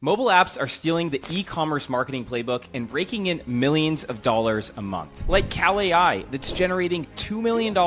Mobile apps are stealing the e-commerce marketing playbook and raking in millions of dollars a month. Like Cal AI, that's generating $2 million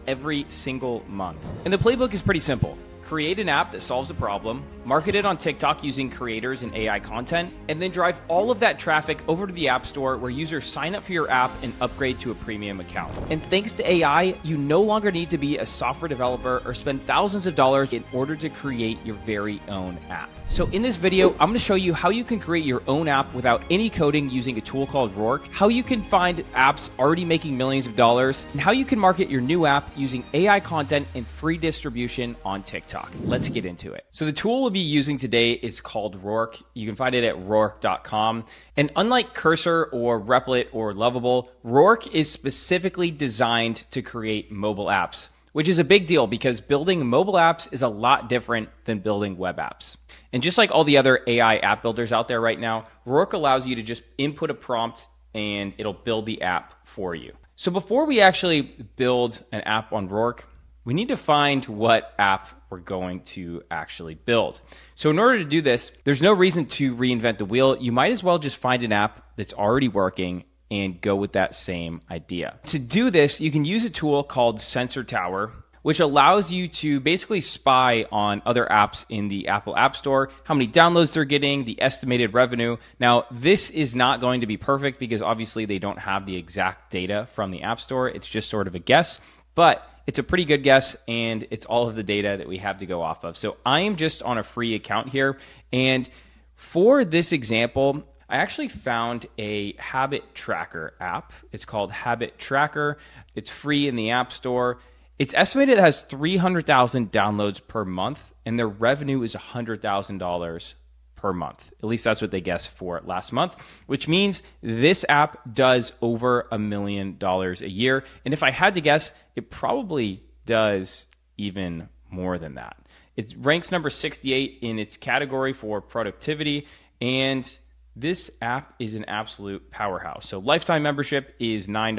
every single month. And the playbook is pretty simple. Create an app that solves a problem, market it on TikTok using creators and AI content, and then drive all of that traffic over to the App Store where users sign up for your app and upgrade to a premium account. And thanks to AI, you no longer need to be a software developer or spend thousands of dollars in order to create your very own app. So in this video, I'm going to show you how you can create your own app without any coding using a tool called Rork, how you can find apps already making millions of dollars, and how you can market your new app using AI content and free distribution on TikTok. Let's get into it. So the tool we'll be using today is called Rork. You can find it at rork.com. And unlike Cursor or Replit or Lovable, Rork is specifically designed to create mobile apps, which is a big deal because building mobile apps is a lot different than building web apps. And just like all the other AI app builders out there right now, Rork allows you to just input a prompt and it'll build the app for you. So before we actually build an app on Rork, we need to find what app we're going to actually build. So in order to do this, there's no reason to reinvent the wheel. You might as well just find an app that's already working and go with that same idea. To do this, you can use a tool called Sensor Tower, which allows you to basically spy on other apps in the Apple App Store, how many downloads they're getting, the estimated revenue. Now, this is not going to be perfect because obviously they don't have the exact data from the App Store. It's just sort of a guess, but it's a pretty good guess, and it's all of the data that we have to go off of. So I am just on a free account here, and for this example, I actually found a habit tracker app. It's called Habit Tracker. It's free in the App Store. It's estimated it has 300,000 downloads per month, and their revenue is $100,000 per month. At least that's what they guessed for last month, which means this app does over $1 million a year. And if I had to guess, it probably does even more than that. It ranks number 68 in its category for productivity, and this app is an absolute powerhouse. So lifetime membership is $9,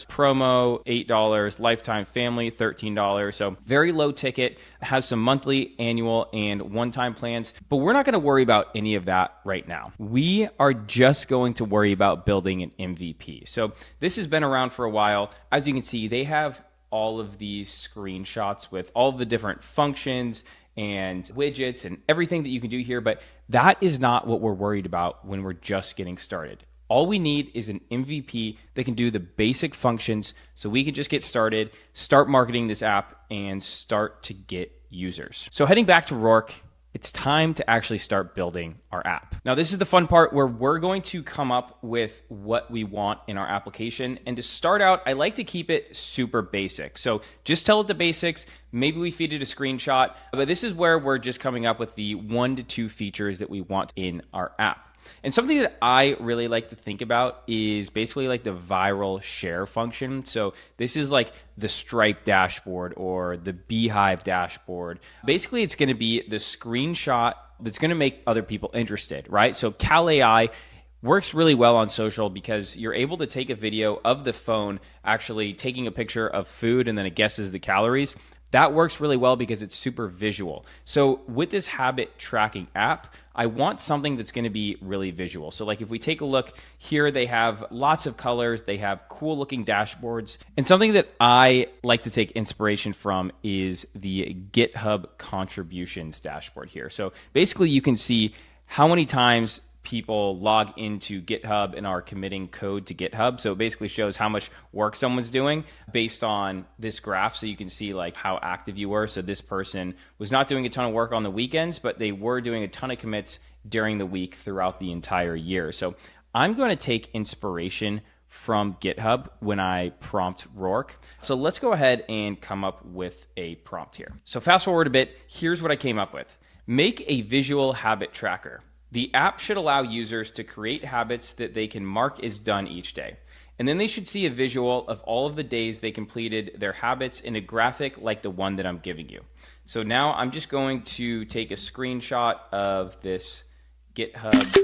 promo $8, lifetime family $13. So very low ticket, has some monthly, annual, and one-time plans. But we're not going to worry about any of that right now. We are just going to worry about building an MVP. So this has been around for a while. As you can see, they have all of these screenshots with all of the different functions and widgets and everything that you can do here, but that is not what we're worried about when we're just getting started. All we need is an MVP that can do the basic functions so we can just get started, start marketing this app, and start to get users. So heading back to Rork, it's time to actually start building our app. Now, this is the fun part where we're going to come up with what we want in our application. And to start out, I like to keep it super basic. So just tell it the basics. Maybe we feed it a screenshot, but this is where we're just coming up with the 1 to 2 features that we want in our app. And something that I really like to think about is basically like the viral share function. So this is like the Stripe dashboard or the Beehive dashboard. Basically, it's going to be the screenshot that's going to make other people interested, right? So Cal AI works really well on social because you're able to take a video of the phone actually taking a picture of food and then it guesses the calories. That works really well because it's super visual. So with this habit tracking app, I want something that's going to be really visual. So like if we take a look here, they have lots of colors, they have cool looking dashboards. And something that I like to take inspiration from is the GitHub contributions dashboard here. So basically you can see how many times people log into GitHub and are committing code to GitHub. So it basically shows how much work someone's doing based on this graph. So you can see like how active you were. So this person was not doing a ton of work on the weekends, but they were doing a ton of commits during the week throughout the entire year. So I'm going to take inspiration from GitHub when I prompt Rork. So let's go ahead and come up with a prompt here. So fast forward a bit, here's what I came up with. Make a visual habit tracker. The app should allow users to create habits that they can mark as done each day. And then they should see a visual of all of the days they completed their habits in a graphic like the one that I'm giving you. So now I'm just going to take a screenshot of this GitHub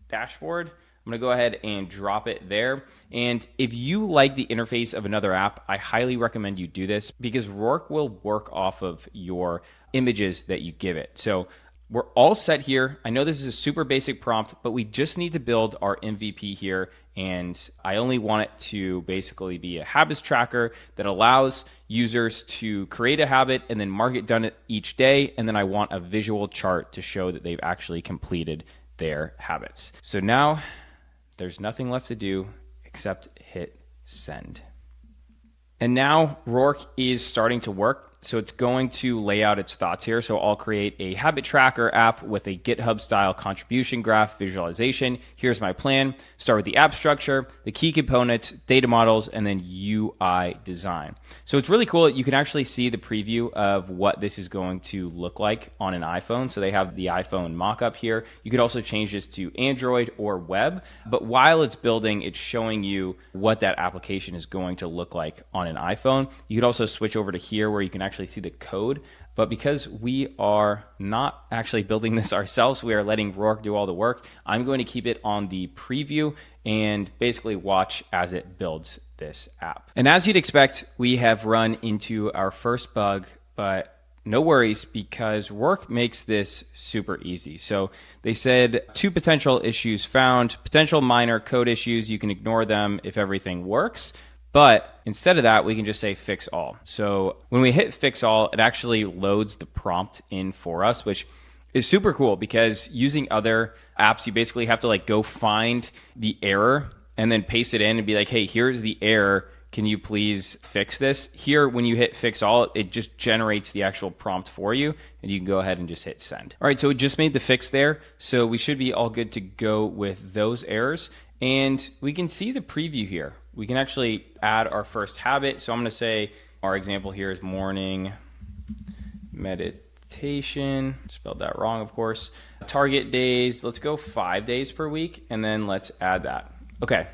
dashboard. I'm going to go ahead and drop it there. And if you like the interface of another app, I highly recommend you do this because Rork will work off of your images that you give it. So we're all set here. I know this is a super basic prompt, but we just need to build our MVP here. And I only want it to basically be a habits tracker that allows users to create a habit and then mark it done each day. And then I want a visual chart to show that they've actually completed their habits. So now there's nothing left to do except hit send. And now Rork is starting to work. So it's going to lay out its thoughts here. So I'll create a habit tracker app with a GitHub style contribution graph visualization. Here's my plan. Start with the app structure, the key components, data models, and then UI design. So it's really cool that you can actually see the preview of what this is going to look like on an iPhone. So they have the iPhone mockup here. You could also change this to Android or web, but while it's building, it's showing you what that application is going to look like on an iPhone. You could also switch over to here where you can actually see the code, but because we are not actually building this ourselves, we are letting Rork do all the work. I'm going to keep it on the preview and basically watch as it builds this app. And as you'd expect, we have run into our first bug, but no worries because Rork makes this super easy. So they said 2 potential issues found, potential minor code issues. You can ignore them if everything works. But instead of that, we can just say fix all. So when we hit fix all, it actually loads the prompt in for us, which is super cool because using other apps, you basically have to like go find the error and then paste it in and be like, hey, here's the error. Can you please fix this? Here, when you hit fix all, it just generates the actual prompt for you and you can go ahead and just hit send. All right, so it just made the fix there. So we should be all good to go with those errors. And we can see the preview here. We can actually add our first habit. So I'm going to say our example here is morning meditation. Spelled that wrong, of course. Target days. Let's go 5 days per week. And then let's add that. Okay,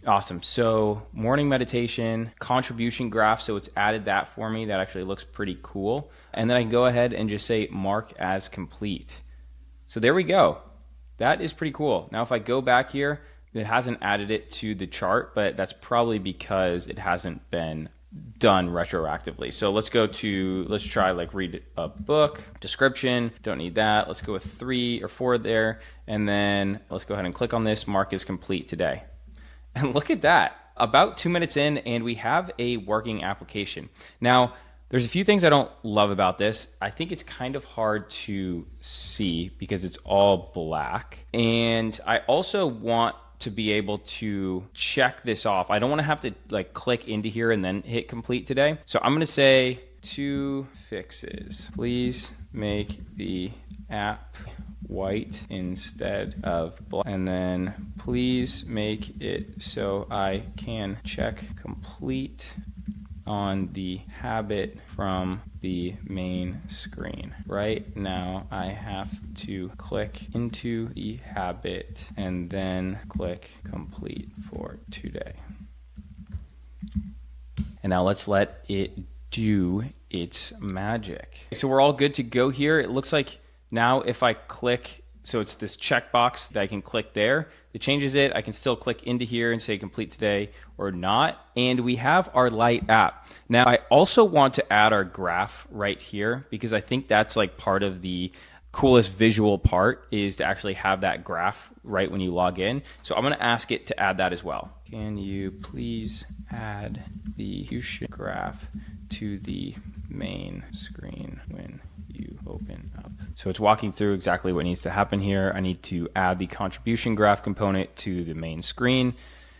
awesome. So morning meditation, contribution graph. So it's added that for me. That actually looks pretty cool. And then I can go ahead and just say mark as complete. So there we go. That is pretty cool. Now if I go back here, it hasn't added it to the chart, but that's probably because it hasn't been done retroactively. So let's try like read a book, description, don't need that. Let's go with 3 or 4 there. And then let's go ahead and click on this, mark is complete today. And look at that, about 2 minutes in and we have a working application. Now, there's a few things I don't love about this. I think it's kind of hard to see because it's all black. And I also want to be able to check this off. I don't want to have to like click into here and then hit complete today. So I'm going to say 2 fixes. Please make the app white instead of black. And then please make it so I can check complete on the habit from the main screen. Right now I have to click into the habit and then click complete for today. And now let's let it do its magic. So we're all good to go here. It looks like now if I click, so it's this checkbox that I can click there. It changes it. I can still click into here and say complete today or not. And we have our light app. Now, I also want to add our graph right here because I think that's like part of the coolest visual part is to actually have that graph right when you log in. So I'm going to ask it to add that as well. Can you please add the graph to the main screen when you open up? So it's walking through exactly what needs to happen here. I need to add the contribution graph component to the main screen.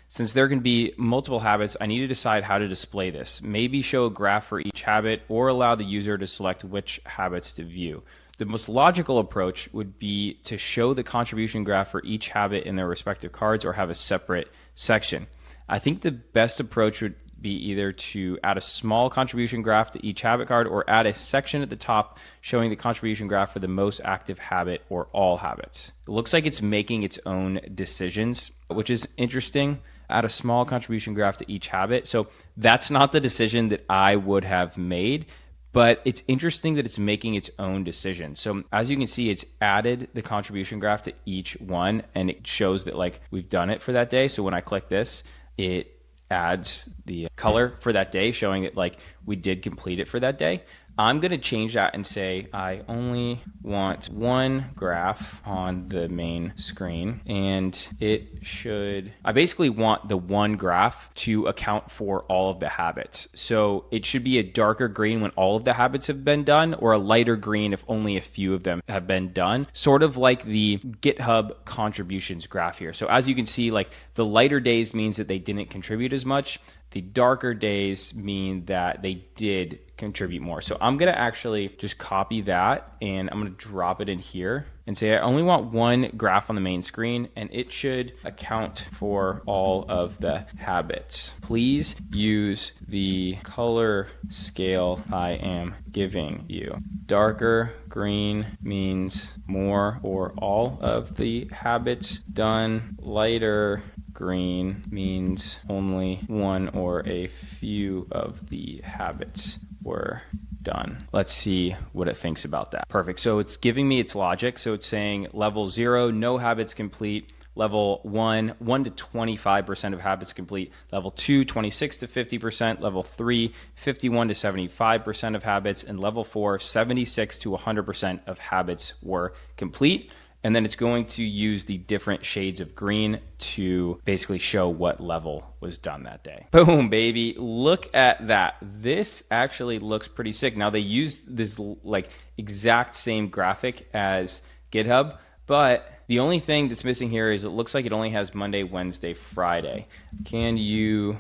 Since there can be multiple habits, I need to decide how to display this. Maybe show a graph for each habit or allow the user to select which habits to view. The most logical approach would be to show the contribution graph for each habit in their respective cards or have a separate section. I think the best approach would be either to add a small contribution graph to each habit card or add a section at the top showing the contribution graph for the most active habit or all habits. It looks like it's making its own decisions, which is interesting. Add a small contribution graph to each habit. So that's not the decision that I would have made, but it's interesting that it's making its own decision. So as you can see, it's added the contribution graph to each one and it shows that like we've done it for that day. So when I click this, it adds the color for that day showing that like we did complete it for that day. I'm going to change that and say I only want one graph on the main screen, and I basically want the one graph to account for all of the habits. So it should be a darker green when all of the habits have been done, or a lighter green if only a few of them have been done, sort of like the GitHub contributions graph here. So as you can see, like the lighter days means that they didn't contribute as much. The darker days mean that they did contribute more. So I'm going to actually just copy that, and I'm going to drop it in here and say I only want one graph on the main screen, and it should account for all of the habits. Please use the color scale I am giving you. Darker green means more or all of the habits done. Lighter green means only one or a few of the habits were done. Let's see what it thinks about that. Perfect. So it's giving me its logic. So it's saying level 0, no habits complete. Level 1, 1 to 25% of habits complete. Level 2, 26 to 50%. Level 3, 51 to 75% of habits. And level 4, 76 to 100% of habits were complete. And then it's going to use the different shades of green to basically show what level was done that day. Boom, baby. Look at that. This actually looks pretty sick. Now, they used this like exact same graphic as GitHub, but the only thing that's missing here is it looks like it only has Monday, Wednesday, Friday. Can you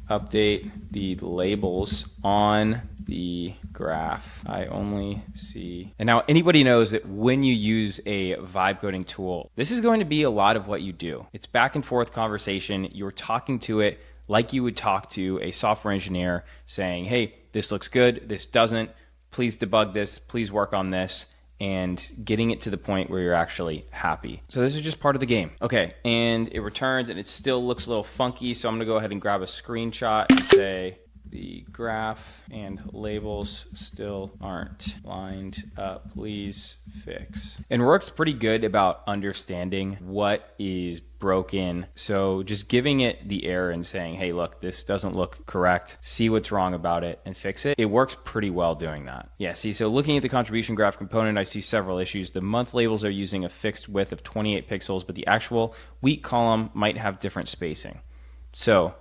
update the labels on the graph? I only see. And now anybody knows that when you use a vibe coding tool, this is going to be a lot of what you do. It's back and forth conversation. You're talking to it like you would talk to a software engineer saying, hey, this looks good, this doesn't, please debug this, please work on this, and getting it to the point where you're actually happy. So this is just part of the game. Okay, and it returns and it still looks a little funky, so I'm gonna go ahead and grab a screenshot and say the graph and labels still aren't lined up, please fix. And Rork's pretty good about understanding what is broken. So just giving it the error and saying, hey, look, this doesn't look correct. See what's wrong about it and fix it. It works pretty well doing that. Yeah, see, so looking at the contribution graph component, I see several issues. The month labels are using a fixed width of 28 pixels, but the actual week column might have different spacing. So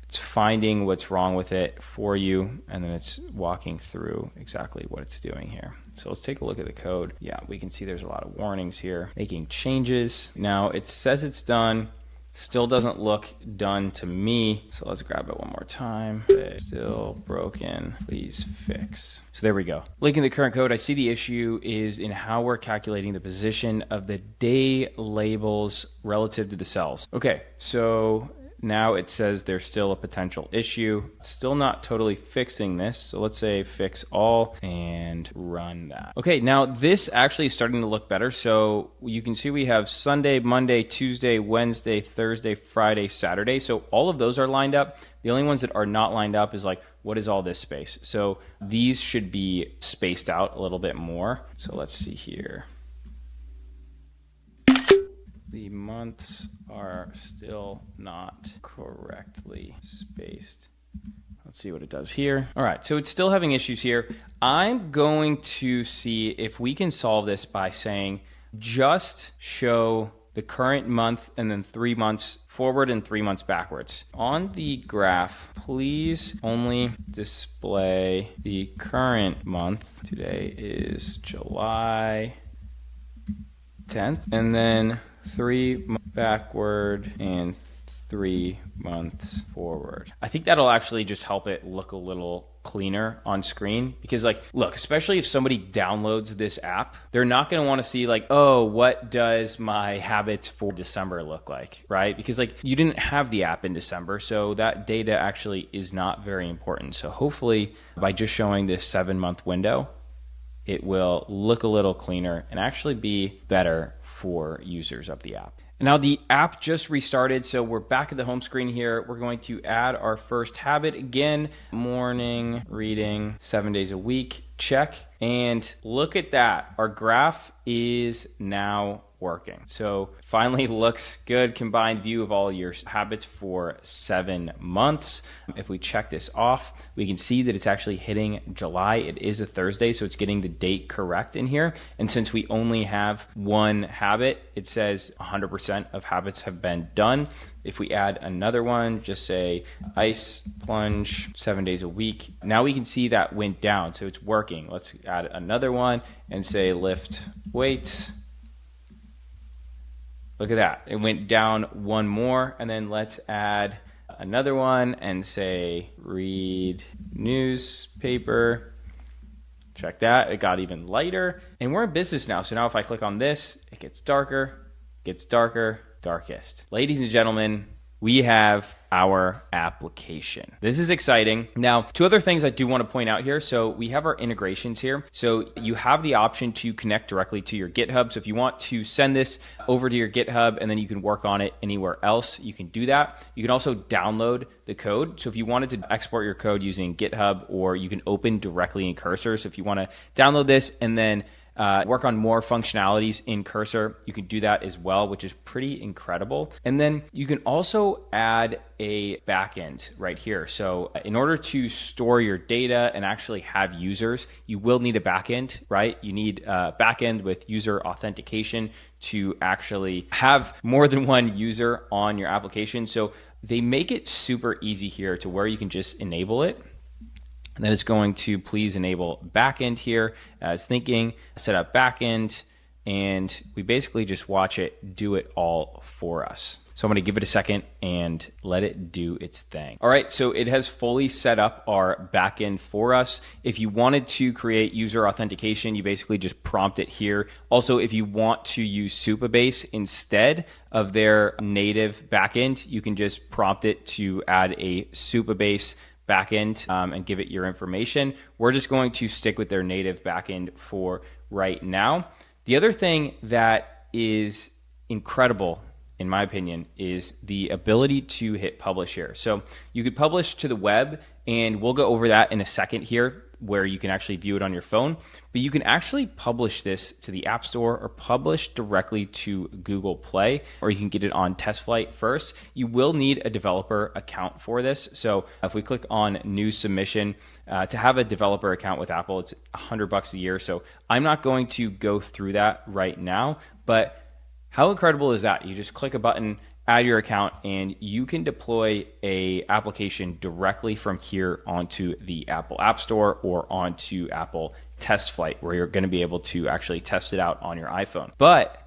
it's finding what's wrong with it for you, and then it's walking through exactly what it's doing here. So let's take a look at the code. Yeah, we can see there's a lot of warnings here. Making changes. Now it says it's done. Still doesn't look done to me. So let's grab it one more time. Still broken. Please fix. So there we go. Linking the current code, I see the issue is in how we're calculating the position of the day labels relative to the cells. Okay, so now it says there's still a potential issue. Still not totally fixing this. So let's say fix all and run that. Okay, now this actually is starting to look better. So you can see we have Sunday, Monday, Tuesday, Wednesday, Thursday, Friday, Saturday. So all of those are lined up. The only ones that are not lined up is like, what is all this space? So these should be spaced out a little bit more. So let's see here. The months are still not correctly spaced. Let's see what it does here. All right, so it's still having issues here. I'm going to see if we can solve this by saying just show the current month and then 3 months forward and 3 months backwards. On the graph, please only display the current month. Today is July 10th. And then 3 months backward and 3 months forward. I think that'll actually just help it look a little cleaner on screen, because like, look, especially if somebody downloads this app, they're not going to want to see like, oh, what does my habits for December look like, right? Because like you didn't have the app in December, so that data actually is not very important. So hopefully by just showing this 7-month window, it will look a little cleaner and actually be better for users of the app. Now the app just restarted, so we're back at the home screen here. We're going to add our first habit again, morning reading 7 days a week, check. And look at that, our graph is now working. So finally looks good. Combined view of all your habits for 7 months. If we check this off, we can see that it's actually hitting July. It is a Thursday, so it's getting the date correct in here. And since we only have one habit, it says 100% of habits have been done. If we add another one, just say ice plunge 7 days a week. Now we can see that went down, so it's working. Let's add another one and say lift weights. Look at that. It went down one more. And then let's add another one and say read newspaper. Check that. It got even lighter. And we're in business now. So now if I click on this, it gets darker, darkest. Ladies and gentlemen, we have our application. This is exciting. Now, two other things I do want to point out here. So we have our integrations here. So you have the option to connect directly to your GitHub. So if you want to send this over to your GitHub and then you can work on it anywhere else, you can do that. You can also download the code. So if you wanted to export your code using GitHub, or you can open directly in Cursor. So if you want to download this and then work on more functionalities in Cursor, you can do that as well, which is pretty incredible. And then you can also add a backend right here. So in order to store your data and actually have users, you will need a backend, right? You need a backend with user authentication to actually have more than one user on your application. So they make it super easy here to where you can just enable it. And then it's going to please enable backend here as thinking, set up backend, and we basically just watch it do it all for us. So I'm going to give it a second and let it do its thing. All right, so it has fully set up our backend for us. If you wanted to create user authentication, you basically just prompt it here. Also, if you want to use Supabase instead of their native backend, you can just prompt it to add a Supabase backend and give it your information. We're just going to stick with their native backend for right now. The other thing that is incredible, in my opinion, is the ability to hit publish here. So you could publish to the web, and we'll go over that in a second here, where you can actually view it on your phone, but you can actually publish this to the App Store or publish directly to Google Play, or you can get it on TestFlight first. You will need a developer account for this. So if we click on new submission, to have a developer account with Apple, it's $100 a year. So I'm not going to go through that right now, but how incredible is that? You just click a button, add your account, and you can deploy a application directly from here onto the Apple App Store or onto Apple TestFlight, where you're going to be able to actually test it out on your iPhone. But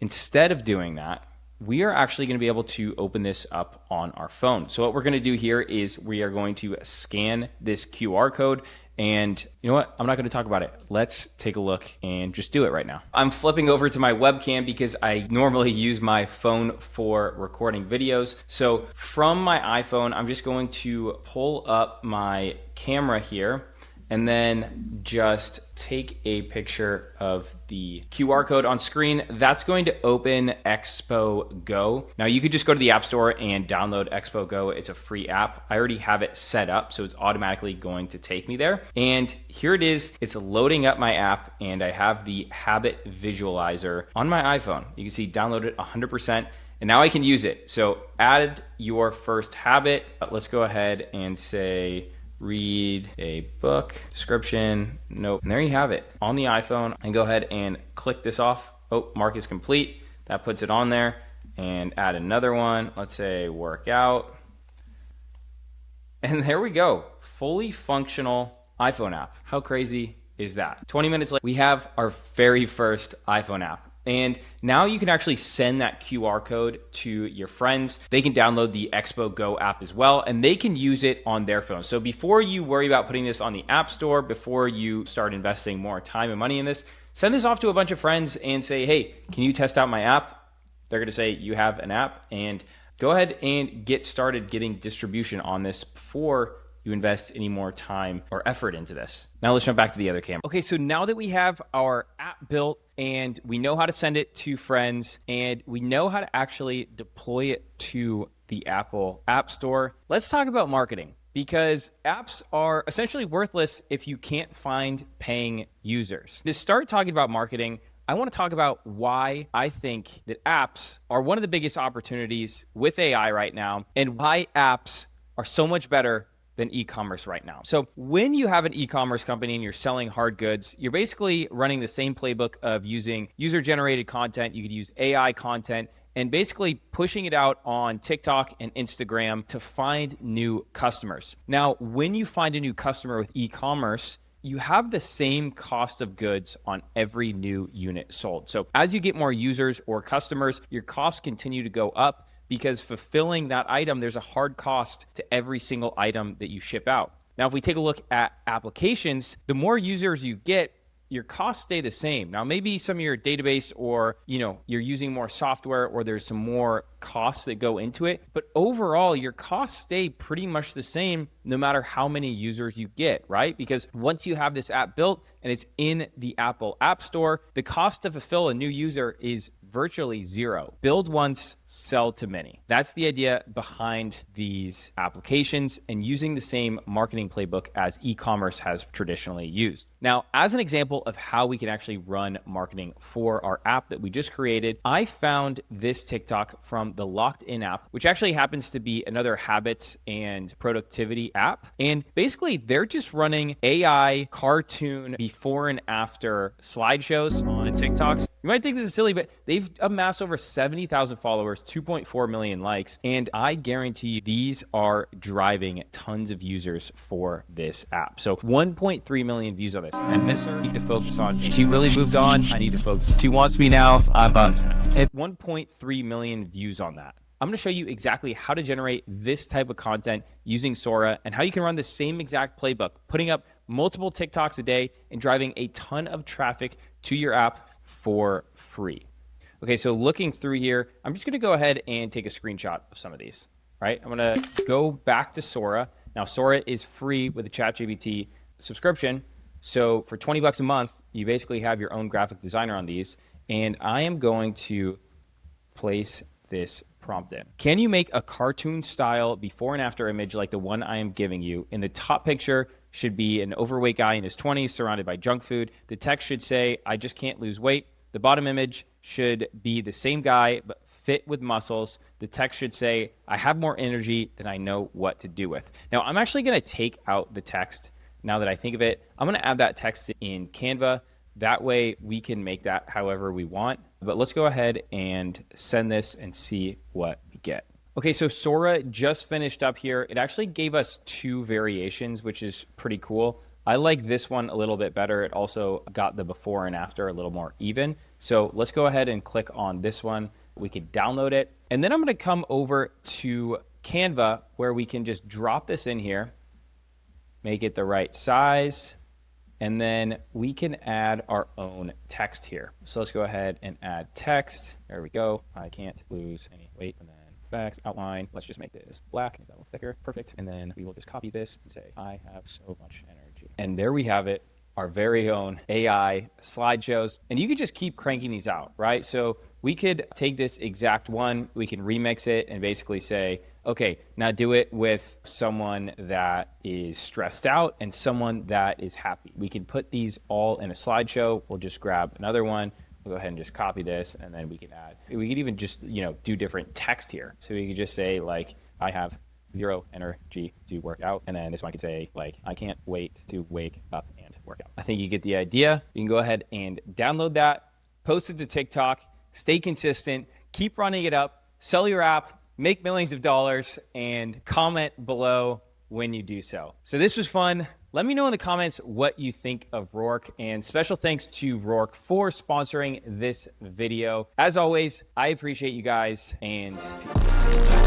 instead of doing that, we are actually going to be able to open this up on our phone. So what we're going to do here is we are going to scan this QR code. And you know what? I'm not going to talk about it. Let's take a look and just do it right now. I'm flipping over to my webcam because I normally use my phone for recording videos. So from my iPhone, I'm just going to pull up my camera here and then just take a picture of the QR code on screen. That's going to open Expo Go. Now you could just go to the App Store and download Expo Go. It's a free app. I already have it set up, so it's automatically going to take me there. And here it is. It's loading up my app, and I have the habit visualizer on my iPhone. You can see download it 100%. And now I can use it. So add your first habit. Let's go ahead and say, read a book, description, nope. And there you have it on the iPhone. And go ahead and click this off. Oh, mark is complete. That puts it on there. And add another one. Let's say workout. And there we go. Fully functional iPhone app. How crazy is that? 20 minutes later, we have our very first iPhone app. And now you can actually send that QR code to your friends. They can download the Expo Go app as well, and they can use it on their phone. So before you worry about putting this on the App Store, before you start investing more time and money in this, send this off to a bunch of friends and say, hey, can you test out my app? They're going to say you have an app, and go ahead and get started getting distribution on this before you invest any more time or effort into this. Now let's jump back to the other camera. Okay, so now that we have our app built and we know how to send it to friends and we know how to actually deploy it to the Apple App Store, let's talk about marketing, because apps are essentially worthless if you can't find paying users. To start talking about marketing, I want to talk about why I think that apps are one of the biggest opportunities with AI right now, and why apps are so much better than e-commerce right now. So when you have an e-commerce company and you're selling hard goods, you're basically running the same playbook of using user-generated content. You could use AI content and basically pushing it out on TikTok and Instagram to find new customers. Now, when you find a new customer with e-commerce, you have the same cost of goods on every new unit sold. So as you get more users or customers, your costs continue to go up, because fulfilling that item, there's a hard cost to every single item that you ship out. Now, if we take a look at applications, the more users you get, your costs stay the same. Now, maybe some of your database, or you're using more software, or there's some more costs that go into it, but overall your costs stay pretty much the same no matter how many users you get, right? Because once you have this app built and it's in the Apple App Store, the cost to fulfill a new user is virtually zero. Build once, sell to many. That's the idea behind these applications, and using the same marketing playbook as e-commerce has traditionally used. Now, as an example of how we can actually run marketing for our app that we just created, I found this TikTok from the Locked In app, which actually happens to be another habits and productivity app. And basically, they're just running AI cartoon before and after slideshows on TikToks. You might think this is silly, but they've amassed over 70,000 followers, 2.4 million likes, and I guarantee you these are driving tons of users for this app. So 1.3 million views on this. And this I need to focus on. She really moved on. I need to focus. She wants me now. I'm up. At 1.3 million views on that. I'm going to show you exactly how to generate this type of content using Sora, and how you can run the same exact playbook, putting up multiple TikToks a day and driving a ton of traffic to your app for free. Okay, so looking through here, I'm just going to go ahead and take a screenshot of some of these, right? I'm going to go back to Sora. Now, Sora is free with the ChatGPT subscription. So for $20 a month, you basically have your own graphic designer on these. And I am going to place this prompt in. Can you make a cartoon style before and after image like the one I am giving you? In the top picture should be an overweight guy in his 20s surrounded by junk food. The text should say, I just can't lose weight. The bottom image should be the same guy, but fit with muscles. The text should say, I have more energy than I know what to do with. Now, I'm actually going to take out the text now that I think of it. I'm going to add that text in Canva. That way we can make that however we want. But let's go ahead and send this and see what we get. Okay, so Sora just finished up here. It actually gave us two variations, which is pretty cool. I like this one a little bit better. It also got the before and after a little more even. So let's go ahead and click on this one. We can download it. And then I'm going to come over to Canva, where we can just drop this in here, make it the right size, and then we can add our own text here. So let's go ahead and add text. There we go. I can't lose any weight. And then facts, outline. Let's just make this black, make that a little thicker. Perfect. And then we will just copy this and say, I have so much energy. And there we have it, our very own AI slideshows. And you could just keep cranking these out, right? So we could take this exact one, we can remix it and basically say, okay, now do it with someone that is stressed out and someone that is happy. We can put these all in a slideshow. We'll just grab another one. We'll go ahead and just copy this, and then we can add. We could even just, do different text here. So we could just say, like, I have zero energy to work out. And then this one could say, like, I can't wait to wake up and work out. I think you get the idea. You can go ahead and download that, post it to TikTok, stay consistent, keep running it up, sell your app, make millions of dollars, and comment below when you do so. So this was fun. Let me know in the comments what you think of Rork, and special thanks to Rork for sponsoring this video. As always, I appreciate you guys, and peace.